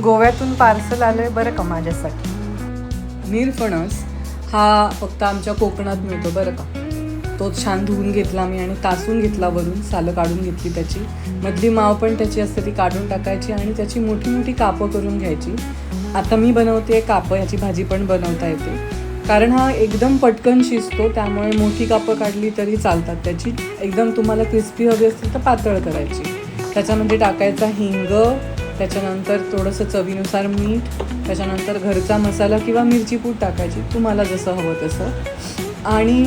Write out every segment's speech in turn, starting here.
गोव्यातून पार्सल आलंय बरं का माझ्यासाठी. निरफणस हा फक्त आमच्या कोकणात मिळतो बरं का. तो छान धुवून घेतला मी आणि तासून घेतला, वरून सालं काढून घेतली त्याची. मधली माव पण त्याची असते ती काढून टाकायची आणि त्याची मोठी मोठी कापं करून घ्यायची. आता मी बनवते कापं, ह्याची भाजी पण बनवता येते कारण हा एकदम पटकन शिजतो, त्यामुळे मोठी कापं काढली तरी चालतात. त्याची एकदम तुम्हाला क्रिस्पी हवी असतील तर पातळ करायची. त्याच्यामध्ये टाकायचा हिंग, त्याच्यानंतर थोडंसं चवीनुसार मीठ, त्याच्यानंतर घरचा मसाला किंवा मिरची पूड टाकायची तुम्हाला जसं हवं तसं. आणि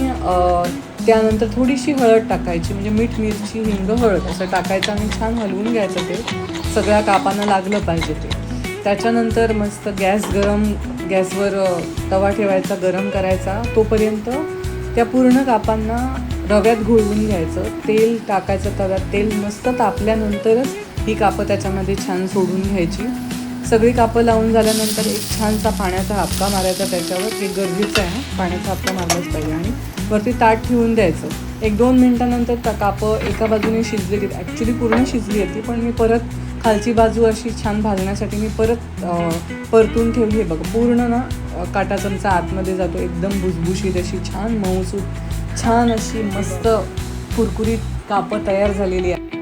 त्यानंतर थोडीशी हळद टाकायची, म्हणजे मीठ, मिरची, हिंग, हळद असं टाकायचं आणि छान हलवून घ्यायचं. ते सगळ्या कापांना लागलं पाहिजे ते. त्याच्यानंतर मस्त गॅसवर तवा ठेवायचा, गरम करायचा. तोपर्यंत त्या पूर्ण कापांना रव्यात घोळवून घ्यायचं. तेल टाकायचं तव्यात. तेल मस्त तापल्यानंतरच ही कापं त्याच्यामध्ये छान सोडून घ्यायची. सगळी कापं लावून झाल्यानंतर एक छानसा पाण्याचा हापका मारायचा त्याच्यावर. हे गरजेचं आहे, पाण्याचा हापका मारलाच पाहिजे. आणि वरती ताट ठेवून द्यायचं. 1-2 मिनटानंतर कापं एका बाजूने शिजली की ॲक्च्युली पूर्ण शिजली होती, पण मी परत खालची बाजू अशी छान भाजण्यासाठी मी परत परतून ठेवली आहे बघा. पूर्ण ना काटा चमचा आतमध्ये जातो, एकदम भुसभुशीत अशी छान मऊसूत छान अशी मस्त कुरकुरीत कापं तयार झालेली आहे.